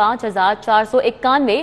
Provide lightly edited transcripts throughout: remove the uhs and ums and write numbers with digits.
5,491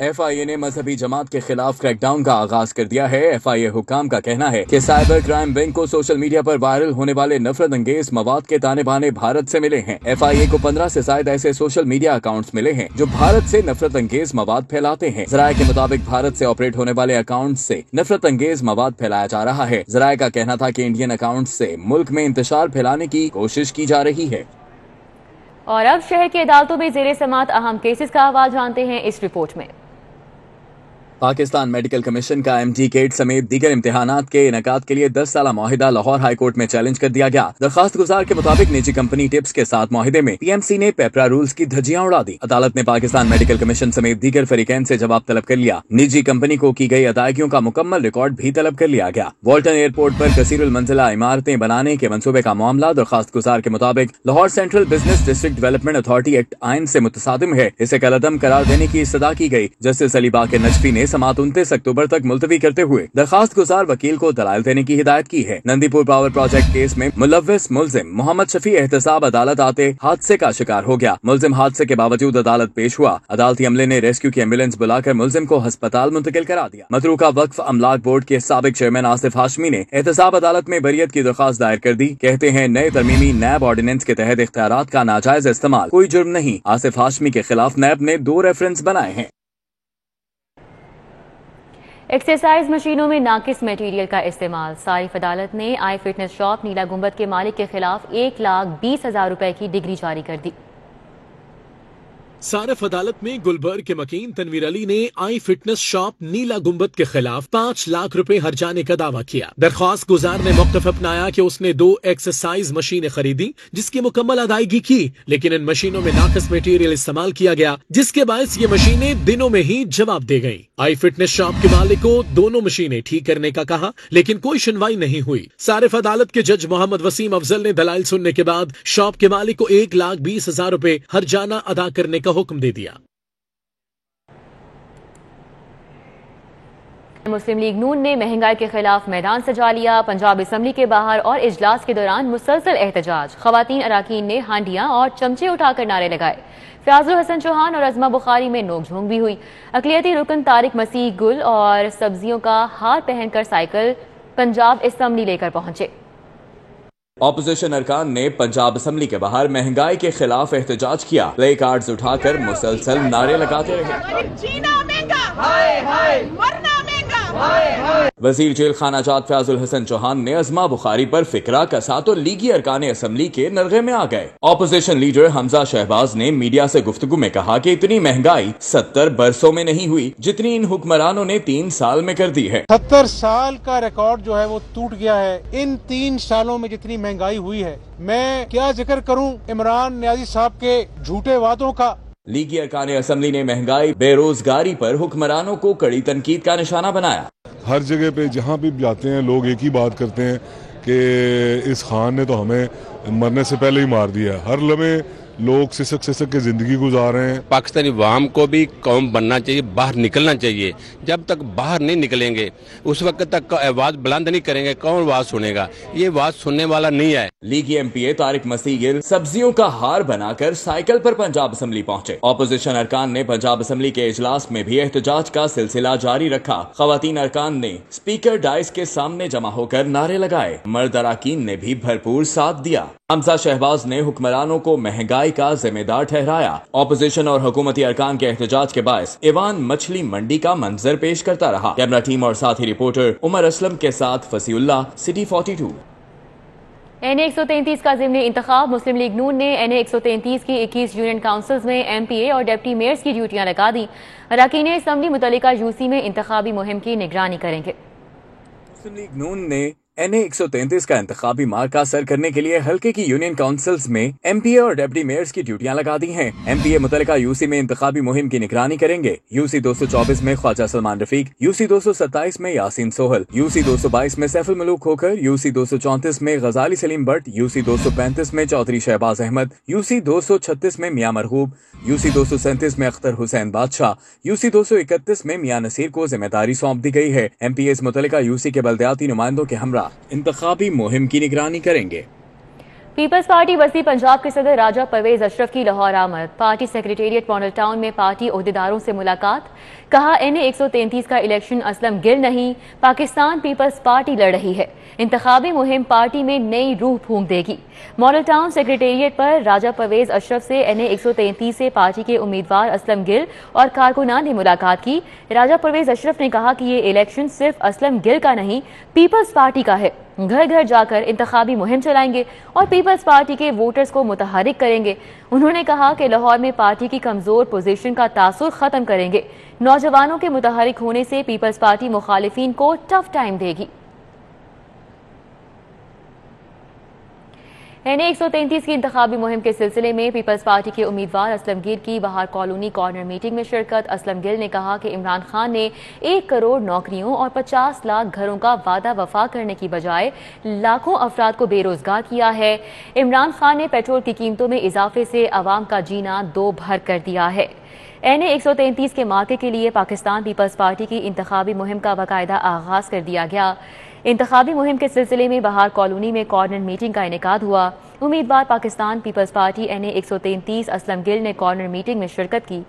FIA نے مذہبی جماعت کے خلاف کریک ڈاؤن کا آغاز کر دیا ہے۔ FIA حکام کا کہنا ہے کہ سائبر کرائم ونگ کو سوشل میڈیا پر وائرل ہونے والے نفرت انگیز مواد کے تانے بانے بھارت سے ملے ہیں۔ FIA کو 15 سے زائد ایسے سوشل میڈیا اکاؤنٹس ملے ہیں جو بھارت سے نفرت انگیز مواد پھیلاتے ہیں۔ ذرائع کے مطابق بھارت سے آپریٹ ہونے والے اکاؤنٹس سے نفرت انگیز مواد پھیلایا جا رہا ہے۔ ذرائع کا کہنا تھا کہ انڈین اکاؤنٹس سے ملک میں انتشار پھیلانے کی کوشش کی جا رہی ہے۔ اور اب شہر کی عدالتوں میں زیر سماعت اہم کیسز کا احوال جانتے ہیں اس رپورٹ میں۔ پاکستان میڈیکل کمیشن کا MD کیٹ سمیت دیگر امتحانات کے انعقاد کے لیے 10 سالہ معاہدہ لاہور ہائی کورٹ میں چیلنج کر دیا گیا۔ درخواست گزار کے مطابق نجی کمپنی ٹپس کے ساتھ معاہدے میں PMC نے پیپرا رولز کی دھجیاں اڑا دی۔ عدالت نے پاکستان میڈیکل کمیشن سمیت دیگر فریقین سے جواب طلب کر لیا۔ نجی کمپنی کو کی گئی ادائیگیوں کا مکمل ریکارڈ بھی طلب کر لیا گیا۔ والٹن ایئرپورٹ پر کثیر المنزلہ عمارتیں بنانے کے منصوبے کا معاملہ درخواست گزار کے مطابق Lahore central business district development authority act آئین سے متصادم ہے۔ اسے کالعدم قرار دینے کی استدعا کی گئی۔ جسٹس علی باقر نجفی نے سماعت 29 اکتوبر تک ملتوی کرتے ہوئے درخواست گزار وکیل کو دلائل دینے کی ہدایت کی ہے۔ نندی پور پاور پروجیکٹ کیس میں ملوث ملزم محمد شفیع احتساب عدالت آتے حادثے کا شکار ہو گیا۔ ملزم حادثے کے باوجود عدالت پیش ہوا۔ عدالتی عملے نے ریسکیو کی ایمبولینس بلا کر ملزم کو ہسپتال منتقل کرا دیا۔ متروکہ وقف املاک بورڈ کے سابق چیئرمین آصف ہاشمی نے احتساب عدالت میں بریت کی درخواست دائر کر دی۔ کہتے ہیں نئے ترمیمی نیب آرڈیننس کے تحت اختیارات کا ناجائز استعمال کوئی جرم نہیں۔ آصف ہاشمی کے خلاف نیب نے 2 ریفرنس بنائے ہیں۔ ایکسرسائز مشینوں میں ناقص میٹیریل کا استعمال۔ صارف عدالت نے آئی فٹنس شاپ نیلا گنبد کے مالک کے خلاف 1,20,000 روپے کی ڈگری جاری کر دی۔ صارف عدالت میں گلبرگ کے مکین تنویر علی نے آئی فٹنس شاپ نیلا گنبد کے خلاف 5 لاکھ روپے ہرجانے کا دعویٰ کیا۔ درخواست گزار نے موقف اپنایا کہ اس نے 2 ایکسرسائز مشینیں خریدی جس کی مکمل ادائیگی کی، لیکن ان مشینوں میں ناقص میٹیریل استعمال کیا گیا جس کے باعث یہ مشینیں دنوں میں ہی جواب دے گئیں۔ آئی فٹنس شاپ کے مالک کو دونوں مشینیں ٹھیک کرنے کا کہا لیکن کوئی سنوائی نہیں ہوئی۔ صارف عدالت کے جج محمد وسیم افضل نے دلائل سننے کے بعد شاپ کے مالک کو 1,20,000 روپے ہرجانہ ادا کرنے کا حکم دے دیا۔ مسلم لیگ نون نے مہنگائی کے خلاف میدان سجا لیا۔ پنجاب اسمبلی کے باہر اور اجلاس کے دوران مسلسل احتجاج۔ خواتین اراکین نے ہانڈیاں اور چمچے اٹھا کر نعرے لگائے۔ فیاض الحسن چوہان اور عظمہ بخاری میں نوک جھونک بھی ہوئی۔ اقلیتی رکن طارق مسیح گل اور سبزیوں کا ہار پہن کر سائیکل پنجاب اسمبلی لے کر پہنچے۔ اپوزیشن ارکان نے پنجاب اسمبلی کے باہر مہنگائی کے خلاف احتجاج کیا۔ پلے کارڈز اٹھا کر مسلسل نعرے لگاتے رہے۔ وزیر جیل خانہ جات فیاض الحسن چوہان نے عظمہ بخاری پر فکرہ کسا تو لیگی ارکان اسمبلی کے نرغے میں آ گئے۔ اپوزیشن لیڈر حمزہ شہباز نے میڈیا سے گفتگو میں کہا کہ اتنی مہنگائی 70 برسوں میں نہیں ہوئی جتنی ان حکمرانوں نے 3 سال میں کر دی ہے۔ 70 سال کا ریکارڈ جو ہے وہ ٹوٹ گیا ہے۔ ان 3 سالوں میں جتنی مہنگائی ہوئی ہے، میں کیا ذکر کروں عمران نیازی صاحب کے جھوٹے وعدوں کا۔ لیگی ارکان اسمبلی نے مہنگائی بے روزگاری پر حکمرانوں کو کڑی تنقید کا نشانہ بنایا۔ ہر جگہ پہ جہاں بھی جاتے ہیں لوگ ایک ہی بات کرتے ہیں کہ اس خان نے تو ہمیں مرنے سے پہلے ہی مار دیا۔ ہر لمحے لوگ سسک کے زندگی گزار رہے ہیں۔ پاکستانی عوام کو بھی قوم بننا چاہیے، باہر نکلنا چاہیے۔ جب تک باہر نہیں نکلیں گے اس وقت تک آواز بلند نہیں کریں گے، کون آواز سنے گا؟ یہ آواز سننے والا نہیں ہے۔ لیگی MPA طارق مسیح گل سبزیوں کا ہار بنا کر سائیکل پر پنجاب اسمبلی پہنچے۔ اپوزیشن ارکان نے پنجاب اسمبلی کے اجلاس میں بھی احتجاج کا سلسلہ جاری رکھا۔ خواتین ارکان نے اسپیکر ڈائس کے سامنے جمع ہو کر نعرے لگائے۔ مرد اراکین نے بھی بھرپور ساتھ دیا۔ حمزہ شہباز نے حکمرانوں کو مہنگائی کا ذمہ دار ٹھہرایا۔ اپوزیشن اور حکومتی ارکان کے احتجاج کے باعث ایوان مچھلی منڈی کا منظر پیش کرتا رہا۔ کیمرہ ٹیم اور ساتھی رپورٹر عمر اسلم کے ساتھ فصیح اللہ، سٹی 42۔ NA 133 کا ضمنی انتخاب۔ مسلم لیگ نون نے NA 133 کی 21 یونین کاؤنسلز میں MPA اور ڈپٹی میئرز کی ڈیوٹیاں لگا دیں۔ اراکین اسمبلی متعلقہ UC میں انتخابی مہم کی نگرانی کریں گے۔ مسلم لیگ نون نے NA 133 کا انتخابی مارکہ سر کرنے کے لیے حلقے کی یونین کاؤنسلز میں MPA اور ڈپٹی میئرز کی ڈیوٹیاں لگا دی ہیں۔ MPA متعلقہ UC میں انتخابی مہم کی نگرانی کریں گے۔ UC 224 میں خواجہ سلمان رفیق، UC 227 میں یاسین سوہل، UC 222 میں سیف الملوک کھوکھر، UC 234 میں غزالی سلیم بٹ، UC 235 میں چودھری شہباز احمد، UC 236 میں میاں مرغوب، UC 237 میں اختر حسین بادشاہ، UC 231 میں میاں نصیر کو ذمہ داری سونپ دی گئی ہے۔ MPA متعلقہ UC کے بلدیاتی نمائندوں کے ہمراہ انتخابی مہم کی نگرانی کریں گے۔ پیپلز پارٹی بستی پنجاب کے صدر راجہ پرویز اشرف کی لاہور آمد. پارٹی سیکریٹریٹ ماڈل ٹاؤن میں پارٹی عہدیداروں سے ملاقات. کہا NA 133 کا الیکشن اسلم گل نہیں، پاکستان پیپلز پارٹی لڑ رہی ہے. انتخابی مہم پارٹی میں نئی روح پھونک دے گی. ماڈل ٹاؤن سیکریٹریٹ پر راجہ پرویز اشرف سے NA 133 سے پارٹی کے امیدوار اسلم گل اور کارکنان نے ملاقات کی. راجہ پرویز اشرف نے کہا کہ یہ الیکشن صرف اسلم گل کا نہیں، پیپلز پارٹی کا ہے. گھر گھر جا کر انتخابی مہم چلائیں گے اور پیپلز پارٹی کے ووٹرز کو متحرک کریں گے. انہوں نے کہا کہ لاہور میں پارٹی کی کمزور پوزیشن کا تاثر ختم کریں گے. نوجوانوں کے متحرک ہونے سے پیپلز پارٹی مخالفین کو ٹف ٹائم دے گی. NA 133 کی انتخابی مہم کے سلسلے میں پیپلز پارٹی کے امیدوار اسلم گل کی بہار کالونی کارنر میٹنگ میں شرکت. اسلم گل نے کہا کہ عمران خان نے 1 کروڑ نوکریوں اور 50 لاکھ گھروں کا وعدہ وفا کرنے کی بجائے لاکھوں افراد کو بے روزگار کیا ہے. عمران خان نے پیٹرول کی قیمتوں میں اضافے سے عوام کا جینا دو بھر کر دیا ہے. NA 133 کے مارکے کے لیے پاکستان پیپلز پارٹی کی انتخابی مہم کا باقاعدہ آغاز کر دیا گیا. انتخابی مہم کے سلسلے میں بہار کالونی میں کارنر میٹنگ کا انعقاد ہوا. امیدوار پاکستان پیپلز پارٹی NA 133 اسلم گل نے کارنر میٹنگ میں شرکت کی.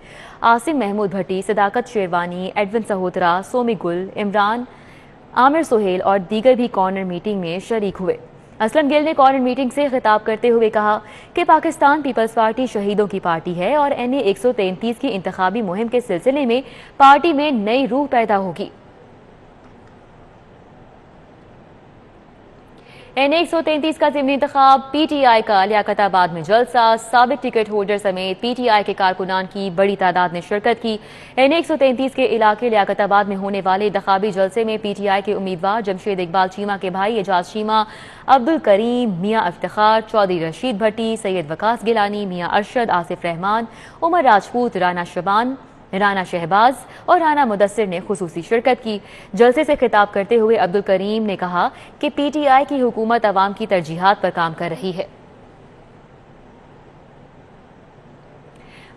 عاصم محمود بھٹی، صداقت شیروانی، ایڈون سہوترا، سومی گل، عمران، عامر سہیل اور دیگر بھی کارنر میٹنگ میں شریک ہوئے. اسلم گل نے کارنر میٹنگ سے خطاب کرتے ہوئے کہا کہ پاکستان پیپلز پارٹی شہیدوں کی پارٹی ہے اور NA 133 کی انتخابی مہم کے سلسلے میں پارٹی میں نئی روح پیدا ہوگی. NA 133 کا ضمنی انتخاب. PTI کا لیاقت آباد میں جلسہ. سابق ٹکٹ ہولڈر سمیت PTI کے کارکنان کی بڑی تعداد نے شرکت کی. NA 133 کے علاقے لیاقت آباد میں ہونے والے انتخابی جلسے میں PTI کے امیدوار جمشید اقبال چیمہ کے بھائی اعجاز چیمہ، عبدالکریم، میاں افتخار، چودھری رشید بھٹی، سید وقاص گیلانی، میاں ارشد، آصف رحمان، عمر راجپوت، رانا شبان، رانا شہباز اور رانا مدثر نے خصوصی شرکت کی. جلسے سے خطاب کرتے ہوئے عبدالکریم نے کہا کہ PTI کی حکومت عوام کی ترجیحات پر کام کر رہی ہے.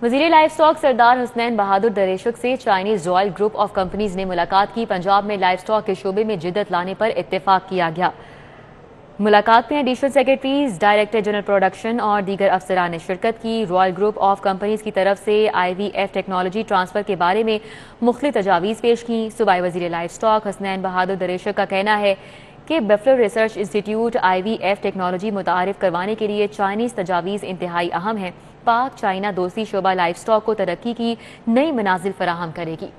وزیر لائف سٹاک سردار حسنین بہادر دریشک سے Chinese Royal group of companies نے ملاقات کی. پنجاب میں لائف سٹاک کے شعبے میں جدت لانے پر اتفاق کیا گیا. ملاقات میں additional secretaries, director general production اور دیگر افسران نے شرکت کی. رائل گروپ آف کمپنیز کی طرف سے IVF ٹیکنالوجی ٹرانسفر کے بارے میں مختلف تجاویز پیش کیں. صوبائی وزیر لائف سٹاک حسنین بہادر دریشک کا کہنا ہے کہ بفلر ریسرچ انسٹیٹیوٹ IVF ٹیکنالوجی متعارف کروانے کے لیے چائنیز تجاویز انتہائی اہم ہیں. پاک چائنا دوستی شعبہ لائف سٹاک کو ترقی کی نئی منازل فراہم کرے گی.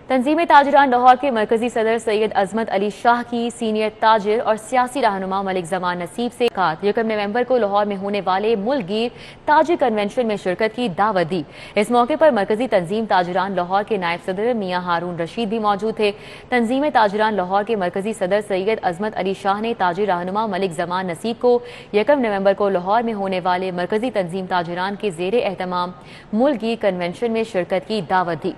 تنظیم تاجران لاہور کے مرکزی صدر سید عظمت علی شاہ کی سینئر تاجر اور سیاسی رہنما ملک زمان نصیب سے 1 نومبر کو لاہور میں ہونے والے ملک گیر تاجر کنونشن میں شرکت کی دعوت دی. اس موقع پر مرکزی تنظیم تاجران لاہور کے نائب صدر میاں ہارون رشید بھی موجود تھے. تنظیم تاجران لاہور کے مرکزی صدر سید عظمت علی شاہ نے تاجر رہنما ملک زمان نصیب کو 1 نومبر کو لاہور میں ہونے والے مرکزی تنظیم تاجران کے زیر اہتمام ملک گیر کنونشن میں شرکت کی دعوت دی.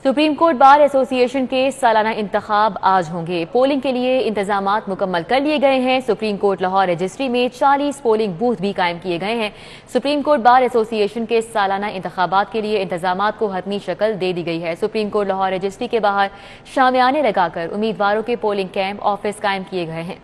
سپریم کورٹ بار ایسوسی ایشن کے سالانہ انتخاب آج ہوں گے. پولنگ کے لیے انتظامات مکمل کر لیے گئے ہیں. سپریم کورٹ لاہور رجسٹری میں 40 پولنگ بوتھ بھی قائم کیے گئے ہیں. سپریم کورٹ بار ایسوسی ایشن کے سالانہ انتخابات کے لیے انتظامات کو حتمی شکل دے دی گئی ہے. سپریم کورٹ لاہور رجسٹری کے باہر شامیانے لگا کر امیدواروں کے پولنگ کیمپ آفس قائم کیے گئے ہیں.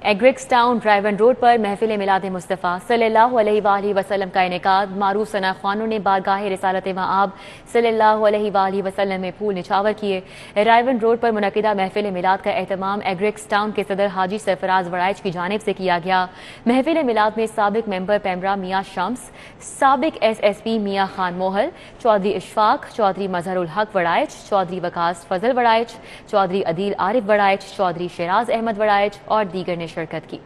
ایگریکس ٹاؤن ڈرائیون روڈ پر محفل میلاد مصطفیٰ صلی اللہ علیہ وآلہ وسلم کا انعقاد. معروف ثنا خوانوں نے بارگاہ رسالت مآب صلی اللہ علیہ وآلہ وسلم میں پھول نچھاور کیے. ڈرائیون روڈ پر منعقدہ محفل میلاد کا اہتمام ایگریکس ٹاؤن کے صدر حاجی سرفراز وڑائچ کی جانب سے کیا گیا. محفل میلاد میں سابق ممبر پیمرا میاں شمس، سابق SSP میاں خان موہل، چودھری اشفاق، چودھری مظہر الحق وڑائچ، چودھری وقاص فضل وڑائچ، چودھری عدیل عارف وڑائچ، چودھری شیراز احمد وڑائچ اور دیگر نے شرکت کی.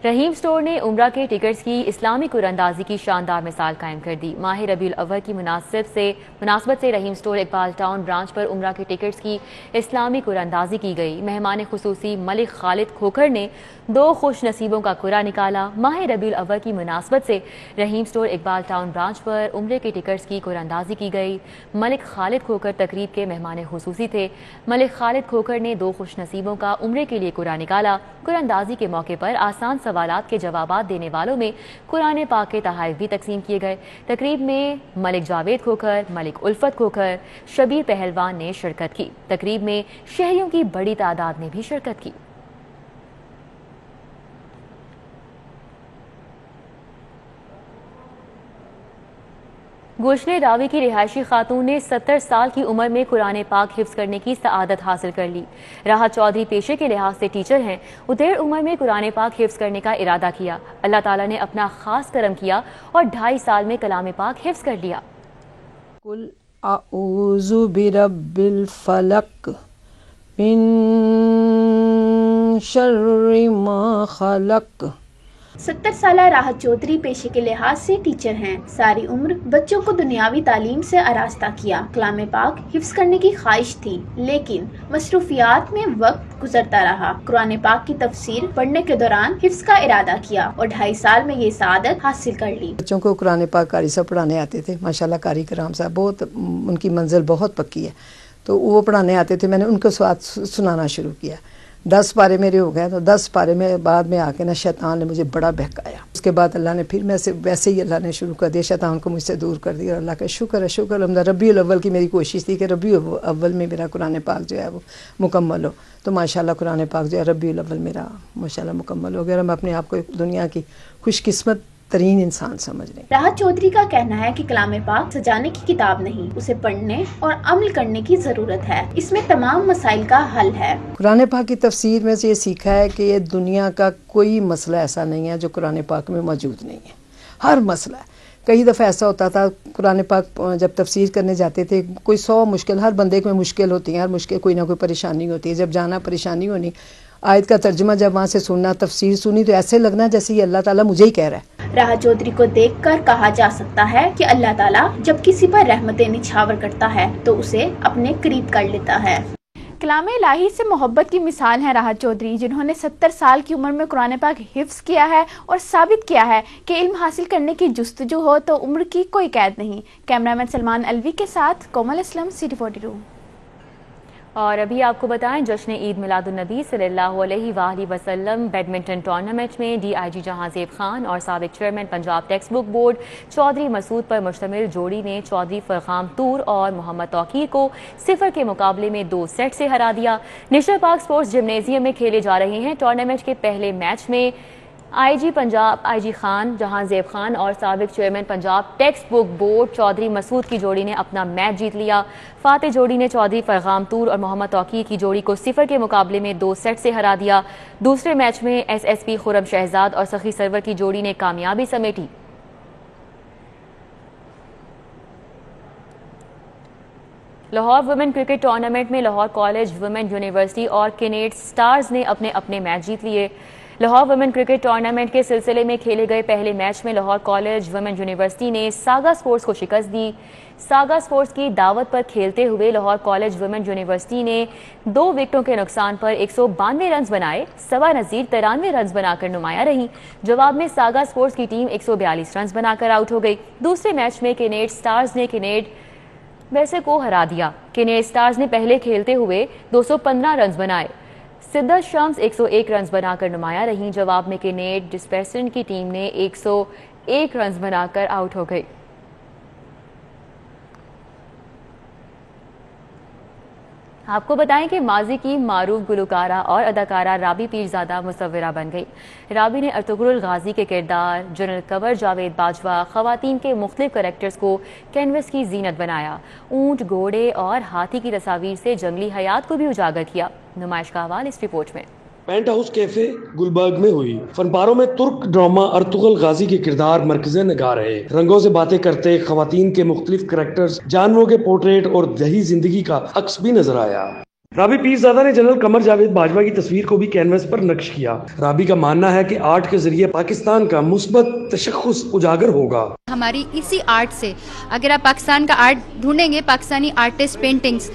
رحیم سٹور نے عمرہ کے ٹکٹس کی اسلامی قراندازی کی شاندار مثال قائم کر دی. ماہ ربیع الاول کی مناسبت سے رحیم سٹور اقبال ٹاؤن برانچ پر عمرہ کے ٹکٹس کی اسلامی قراندازی کی گئی. مہمان خصوصی ملک خالد کھوکھر نے 2 خوش نصیبوں کا قرعہ نکالا. ماہ ربیع الاول کی مناسبت سے رحیم سٹور اقبال ٹاؤن برانچ پر عمرے کے ٹکٹس کی قراندازی کی گئی. ملک خالد کھوکھر تقریب کے مہمان خصوصی تھے. ملک خالد کھوکھر نے 2 خوش نصیبوں کا عمرے کے لیے قرعہ نکالا. قراندازی کے موقع پر آسان سوالات کے جوابات دینے والوں میں قرآن پاک کے تحائف بھی تقسیم کیے گئے۔ تقریب میں ملک جاوید کھوکھر، ملک الفت کھوکھر، شبیر پہلوان نے شرکت کی۔ تقریب میں شہریوں کی بڑی تعداد نے بھی شرکت کی۔ گلشن راوی کی رہائشی خاتون نے 70 سال کی عمر میں قرآن پاک حفظ کرنے کی سعادت حاصل کر لی۔ راحت چودھری پیشے کے لحاظ سے ٹیچر ہیں۔ وہ دیر عمر میں قرآن پاک حفظ کرنے کا ارادہ کیا۔ اللہ تعالیٰ نے اپنا خاص کرم کیا اور 2.5 سال میں کلام پاک حفظ کر لیا۔ قل اعوذ برب الفلق من شر ما خلق۔ 70 سالہ راحت چودھری پیشے کے لحاظ سے ٹیچر ہیں۔ ساری عمر بچوں کو دنیاوی تعلیم سے آراستہ کیا۔ کلام پاک حفظ کرنے کی خواہش تھی، لیکن مصروفیات میں وقت گزرتا رہا۔ قرآن پاک کی تفسیر پڑھنے کے دوران حفظ کا ارادہ کیا اور 2.5 سال میں یہ سعادت حاصل کر لی۔ بچوں کو قرآن پاک قاری صاحب پڑھانے آتے تھے، ماشاءاللہ قاری کرام صاحب بہت، ان کی منزل بہت پکی ہے، تو وہ پڑھانے آتے تھے۔ میں نے ان کو سنانا شروع کیا۔ 10 پارے میرے ہو گئے، تو 10 پارے میں بعد میں آ کے نا شیطان نے مجھے بڑا بہکایا۔ اس کے بعد اللہ نے پھر میں سے ویسے ہی اللہ نے شروع کر دیا، شیطان کو مجھ سے دور کر دیا۔ اللہ کا شکر ہے، شکر الحمدللہ۔ ربیع الاول کی میری کوشش تھی کہ ربیع الاول میں میرا قرآن پاک جو ہے وہ مکمل ہو، تو ماشاءاللہ قرآن پاک جو ہے ربیع الاول میرا ماشاءاللہ مکمل ہو گیا، اور میں اپنے آپ کو ایک دنیا کی خوش قسمت ترین انسان سمجھ رہے ہیں۔ راحت چودھری کا کہنا ہے کہ کلام پاک سجانے کی کتاب نہیں، اسے پڑھنے اور عمل کرنے کی ضرورت ہے۔ اس میں تمام مسائل کا حل ہے۔ قرآن پاک کی تفسیر میں سے یہ سیکھا ہے کہ یہ دنیا کا کوئی مسئلہ ایسا نہیں ہے جو قرآن پاک میں موجود نہیں ہے، ہر مسئلہ ہے۔ کئی دفعہ ایسا ہوتا تھا قرآن پاک جب تفسیر کرنے جاتے تھے، کوئی 100 مشکل، ہر بندے کو مشکل ہوتی ہے، ہر مشکل کوئی نہ کوئی پریشانی ہوتی ہے۔ جب جانا پریشانی ہونی، آیت کا ترجمہ جب وہاں سے سننا، تفسیر سنی، تو ایسے لگنا جیسے یہ اللہ تعالیٰ مجھے ہی کہہ رہا ہے۔ راحت چودھری کو دیکھ کر کہا جا سکتا ہے کہ اللہ تعالیٰ جب کسی پر رحمتیں نچھاور کرتا ہے تو اسے اپنے قریب کر لیتا ہے۔ کلام الہی سے محبت کی مثال ہیں راحت چودھری، جنہوں نے 70 سال کی عمر میں قرآن پاک حفظ کیا ہے اور ثابت کیا ہے کہ علم حاصل کرنے کی جستجو ہو تو عمر کی کوئی قید نہیں۔ کیمرامین سلمان الوی کے ساتھ کومل اسلم، CT42۔ اور ابھی آپ کو بتائیں، جشن عید میلاد النبی صلی اللہ علیہ وآلہ وسلم بیڈمنٹن ٹورنامنٹ میں DIG جہاں زیب خان اور سابق chairman Punjab textbook board Chaudhry Masood پر مشتمل جوڑی نے چودھری فرغام طور اور محمد توقیر کو 0 کے مقابلے میں 2 سیٹ سے ہرا دیا۔ نیشنل پارک سپورٹس جمنیزیم میں کھیلے جا رہے ہیں ٹورنامنٹ کے پہلے میچ میں IG خان جہاں زیب خان اور سابق chairman Punjab textbook board Chaudhry Masood کی جوڑی نے اپنا میچ جیت لیا۔ فاتح جوڑی نے چودھری فرغام طور اور محمد توقیر کی جوڑی کو 0 کے مقابلے میں 2 سیٹ سے ہرا دیا۔ دوسرے میچ میں SSP خرم شہزاد اور سخی سرور کی جوڑی نے کامیابی سمیٹی۔ لاہور ویمن کرکٹ ٹورنامنٹ میں لاہور کالج ویمن یونیورسٹی اور کینیڈ سٹارز نے اپنے میچ جیت لیے۔ لاہور ویمن کرکٹ ٹورنامنٹ کے سلسلے میں کھیلے گئے پہلے میچ میں لاہور کالج ویمن یونیورسٹی نے ساگا سپورٹس کو شکست دی۔ ساگا سپورٹس کی دعوت پر کھیلتے ہوئے لاہور کالج ویمن یونیورسٹی نے 2 وکٹوں کے نقصان پر 192 رنز بنائے، سوا نظیر 93 رنز بنا کر نمایاں رہی۔ جواب میں ساگا سپورٹس کی ٹیم 142 رنز بنا کر آؤٹ ہو گئی۔ دوسرے میچ میں کینیڈ سٹارز نے کینیڈ ویسے کو ہرا دیا۔ کینیڈ سٹارز نے پہلے کھیلتے ہوئے 215 رنز بنائے، سدت شمس 101 رنز بنا کر نمایاں رہیں۔ جواب میں کینیڈ ڈسپیسن کی ٹیم نے 101 رنز بنا کر آؤٹ ہو گئی۔ آپ کو بتائیں کہ ماضی کی معروف گلوکارہ اور اداکارہ رابی پیرزادہ مصورہ بن گئی۔ رابی نے ارطغرل غازی کے کردار، جنرل قمر جاوید باجوہ، خواتین کے مختلف کریکٹرز کو کینوس کی زینت بنایا۔ اونٹ، گھوڑے اور ہاتھی کی تصاویر سے جنگلی حیات کو بھی اجاگر کیا۔ نمائش کا حوالہ اس رپورٹ میں۔ پینٹ ہاؤس کیفے گلبرگ میں ہوئی۔ فنپاروں میں ترک ڈرامہ ارطغرل غازی کے کردار مرکز نگار رہے۔ رنگوں سے باتیں کرتے خواتین کے مختلف کریکٹرز، جانوروں کے پورٹریٹ اور دیہی زندگی کا عکس بھی نظر آیا۔ رابی پیرزادہ نے جنرل قمر جاوید باجوہ کی تصویر کو بھی کینوس پر نقش کیا۔ رابی کا ماننا ہے کہ آرٹ کے ذریعے پاکستان کا مثبت تشخص اجاگر ہوگا۔ ہماری اسی آرٹ سے اگر آپ پاکستان کا آرٹ ڈھونڈیں گے، پاکستانی آرٹسٹ پینٹنگز،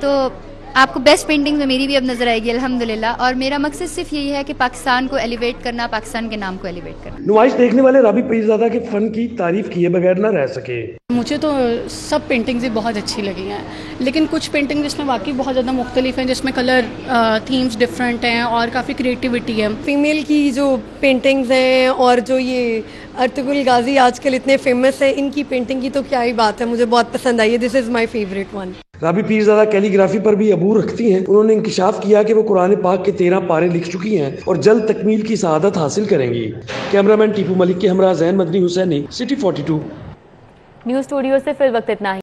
تو آپ کو بیسٹ پینٹنگ میں میری بھی اب نظر آئے گی الحمدللہ، اور میرا مقصد صرف یہی ہے کہ پاکستان کو ایلیویٹ کرنا، پاکستان کے نام کو ایلیویٹ کرنا۔ نمائش دیکھنے والے رابی پیرزادہ کے فن کی تعریف کیے بغیر نہ رہ سکے۔ مجھے تو سب پینٹنگز بہت اچھی لگی ہیں، لیکن کچھ پینٹنگ جس میں واقعی بہت زیادہ مختلف ہیں، جس میں کلر تھیمز ڈفرینٹ ہیں اور کافی کریٹیوٹی ہے۔ فیمیل کی جو پینٹنگز ہیں اور جو یہ ارطغرل غازی آج کل اتنے فیمس ہے، ان کی پینٹنگ کی تو کیا ہی بات ہے، مجھے بہت پسند آئی ہے، دس از مائی فیوریٹ ون۔ رابی پیرزادہ کیلی گرافی پر بھی عبور رکھتی ہیں۔ انہوں نے انکشاف کیا کہ وہ قرآن پاک کے 13 پارے لکھ چکی ہیں اور جلد تکمیل کی سعادت حاصل کریں گی۔ کیمرامین ٹیپو ملک کے ہمراہ زین مدنی حسینی، سٹی 42۔ نیوز اسٹوڈیو سے فی الوقت اتنا ہی۔